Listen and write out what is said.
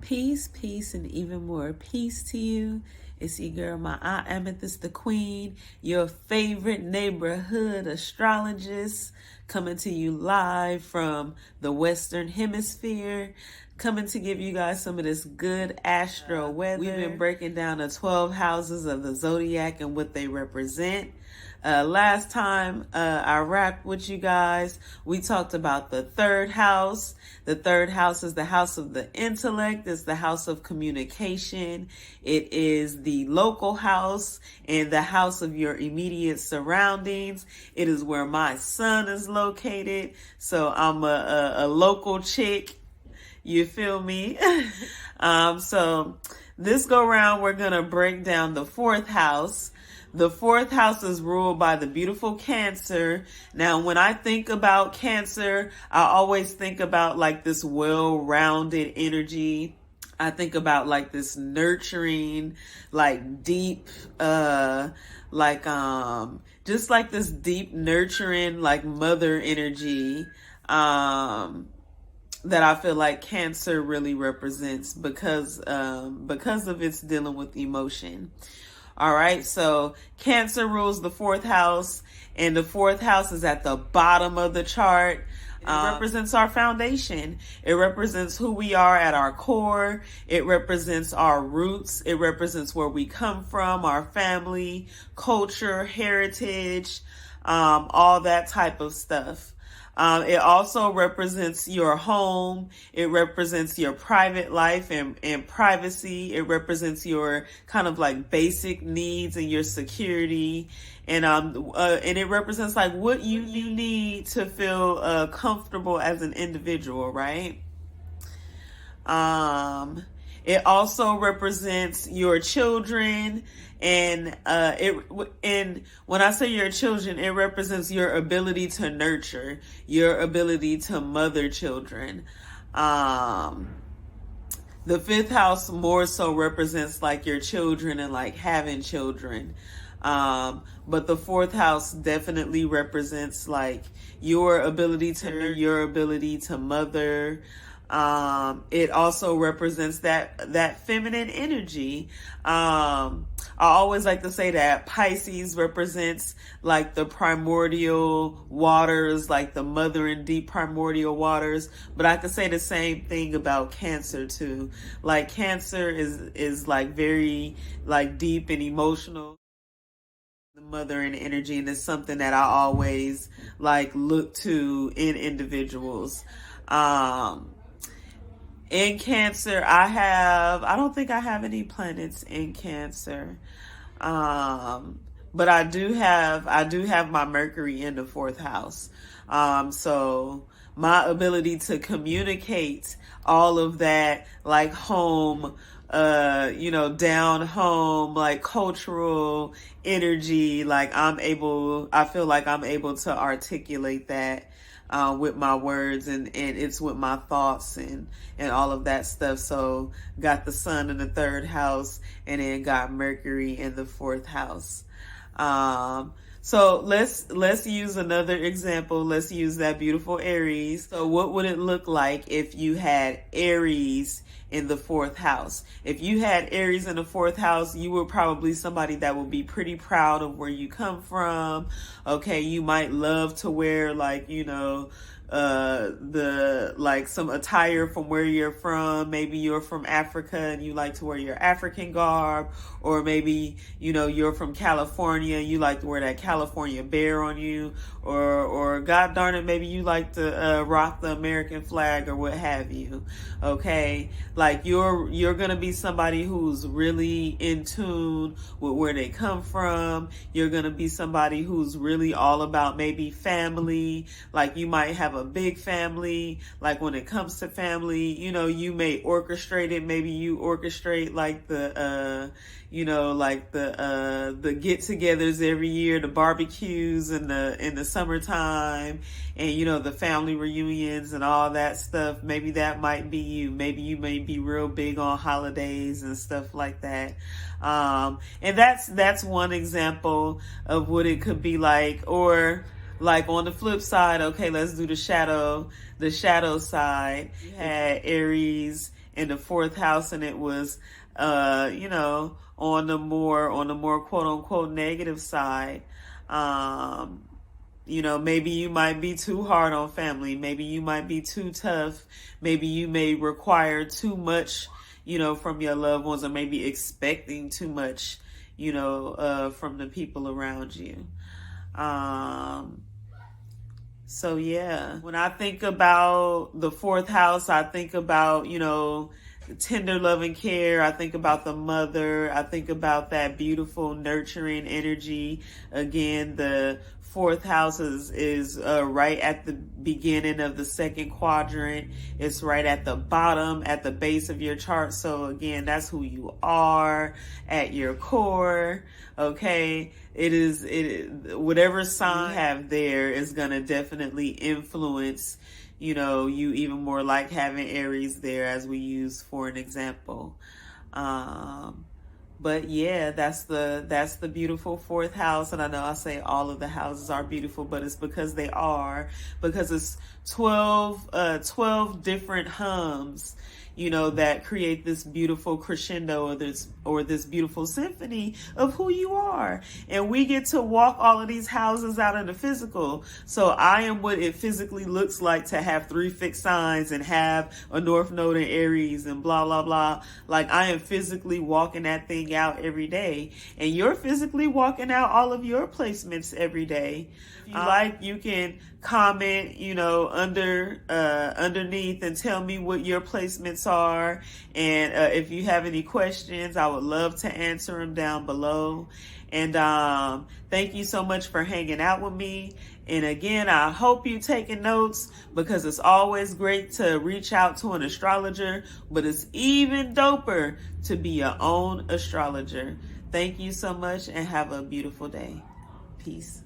Peace, peace, and even more peace to you. It's your girl, my Aunt Amethyst the Queen, your favorite neighborhood astrologist, coming to you live from the Western Hemisphere, coming to give you guys some of this good astro weather. We've been breaking down the 12 houses of the zodiac and what they represent. Last time I rapped with you guys, we talked about the third house. The third house is the house of the intellect. It's the house of communication. It is the local house and the house of your immediate surroundings. It is where my son is located. So I'm a local chick. You feel me? So this go round, we're going to break down the fourth house. The fourth house is ruled by the beautiful Cancer. Now, when I think about Cancer, I always think about like this well-rounded energy. I think about like this nurturing, like deep, just like this deep nurturing, like mother energy, that I feel like Cancer really represents because of its dealing with emotion. All right, so Cancer rules the fourth house, and the fourth house is at the bottom of the chart. It represents our foundation. It represents who we are at our core. It represents our roots. It represents where we come from, our family, culture, heritage, all that type of stuff. It also represents your home. It represents your private life and privacy. It represents your kind of like basic needs and your security. And it represents like what you need to feel comfortable as an individual, right? It also represents your children, and when I say your children, it represents your ability to nurture, your ability to mother children. The fifth house more so represents like your children and like having children. But the fourth house definitely represents like your ability your ability to mother. It also represents that feminine energy. I always like to say that Pisces represents like the primordial waters, like the mother and deep primordial waters. But I could say the same thing about Cancer too. Like Cancer is like very like deep and emotional. The mother and energy, and it's something that I always like look to in individuals. In Cancer, I don't think I have any planets in Cancer. But I do have my Mercury in the fourth house. So my ability to communicate all of that, like home, down home, like cultural energy, like I feel like I'm able to articulate that with my words, and it's with my thoughts and all of that stuff. So got the sun in the third house, and then got Mercury in the fourth house. So let's use another example. Let's use that beautiful Aries. So what would it look like if you had Aries in the fourth house? If you had Aries in the fourth house, you were probably somebody that would be pretty proud of where you come from. Okay, you might love to wear like, some attire from where you're from. Maybe you're from Africa and you like to wear your African garb, or maybe you're from California, you like to wear that California bear on you, or god darn it, maybe you like to rock the American flag or what have you. Okay, like you're gonna be somebody who's really in tune with where they come from. You're gonna be somebody who's really all about maybe family. Like you might have a big family. Like when it comes to family, you may orchestrate it. Maybe you orchestrate like the get-togethers every year, the barbecues in the summertime, and the family reunions and all that stuff. Maybe that might be you. Maybe you may be real big on holidays and stuff like that. And that's one example of what it could be like. Or like on the flip side, okay, let's do the shadow side. You had Aries in the fourth house and it was, on the more quote unquote negative side, maybe you might be too hard on family. Maybe you might be too tough. Maybe you may require too much, from your loved ones, or maybe expecting too much, from the people around you. So yeah, when I think about the fourth house, I think about, tender love and care. I think about the mother. I think about that beautiful nurturing energy. Again, the fourth house is right at the beginning of the second quadrant. It's right at the bottom, at the base of your chart. So again, that's who you are at your core. Okay. Whatever sign you have there is going to definitely influence, you even more, like having Aries there, as we use for an example. But yeah, that's the beautiful fourth house. And I know I say all of the houses are beautiful, but it's because they are, because it's 12 different hums, that create this beautiful crescendo, or this beautiful symphony of who you are. And we get to walk all of these houses out in the physical. So I am what it physically looks like to have 3 fixed signs and have a North Node in Aries and blah, blah, blah. Like, I am physically walking that thing out every day. And you're physically walking out all of your placements every day. If you like, you can comment, underneath and tell me what your placements are. And if you have any questions, I would love to answer them down below. And thank you so much for hanging out with me. And again, I hope you're taking notes, because it's always great to reach out to an astrologer, but it's even doper to be your own astrologer. Thank you so much and have a beautiful day. Peace.